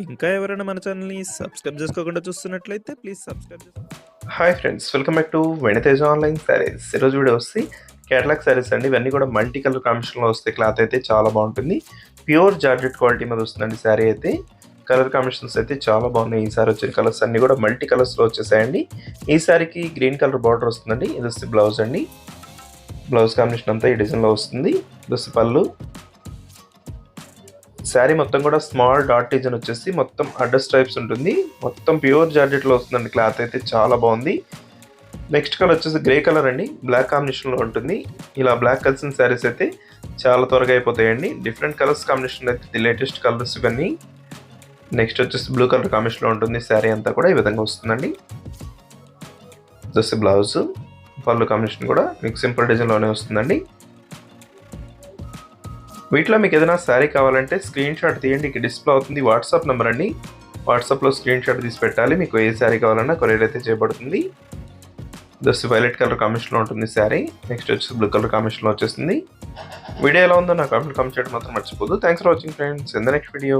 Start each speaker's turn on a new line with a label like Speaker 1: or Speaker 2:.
Speaker 1: ఇంకా ఎవరైనా మన ఛానల్‌ని సబ్స్క్రైబ్ చేసుకోకుండా చూస్తున్నట్లయితే please subscribe
Speaker 2: hi friends, welcome back to Veniteja online saris. ఈరోజు వీడియో వచ్చి కేటలాగ్ శారీస్ అండి. ఇవన్నీ కూడా మల్టీ కలర్ కాంబినేషన్లో వస్తాయి. క్లాత్ అయితే చాలా బాగుంటుంది. ప్యూర్ జార్జెట్ క్వాలిటీ మీద వస్తుందండి శారీ అయితే. కలర్ కాంబినేషన్స్ అయితే చాలా బాగున్నాయి. ఈసారి వచ్చిన కలర్స్ అన్నీ కూడా మల్టీ కలర్స్లో వచ్చేసాయండి. ఈ శారీకి గ్రీన్ కలర్ బార్డర్ వస్తుందండి. ఇది వస్తే బ్లౌజ్ అండి. బ్లౌజ్ కాంబినేషన్ అంతా ఈ డిజైన్లో వస్తుంది. ఇది వస్తే పళ్ళు. శారీ మొత్తం కూడా స్మాల్ డాట్ డిజైన్ వచ్చేసి మొత్తం అడ్డర్ స్ట్రైప్స్ ఉంటుంది. మొత్తం ప్యూర్ జార్జెట్లో వస్తుందండి. క్లాత్ అయితే చాలా బాగుంది. నెక్స్ట్ కలర్ వచ్చేసి గ్రే కలర్ అండి. బ్లాక్ కాంబినేషన్లో ఉంటుంది. ఇలా బ్లాక్ కలిసిన శారీస్ అయితే చాలా త్వరగా అయిపోతాయండి. డిఫరెంట్ కలర్స్ కాంబినేషన్ అయితే లేటెస్ట్ కలర్స్ ఇవన్నీ. నెక్స్ట్ వచ్చేసి బ్లూ కలర్ కాంబినేషన్లో ఉంటుంది. శారీ అంతా కూడా ఈ విధంగా వస్తుందండి. జస్ట్ బ్లౌజ్, పళ్ళు కాంబినేషన్ కూడా మీకు సింపుల్ డిజైన్లోనే వస్తుందండి. వీటిలో మీకు ఏదైనా శారీ కావాలంటే స్క్రీన్ షాట్ తీయండి. ఇక్కడ డిస్ప్లే అవుతుంది వాట్సాప్ నెంబర్ అండి. వాట్సాప్లో స్క్రీన్ షాట్ తీసి పెట్టాలి. మీకు ఏ శారీ కావాలన్నా కొరియర్ అయితే చేయబడుతుంది. జస్ట్ వైలెట్ కలర్ కాంబినేషన్లో ఉంటుంది శారీ. నెక్స్ట్ వచ్చేసి బ్లూ కలర్ కాంబినేషన్లో వచ్చేస్తుంది. వీడియో ఎలా ఉందో నాకు కామెంట్ చేయడం మాత్రం మర్చిపోదు. Thanks for watching friends. In the next video.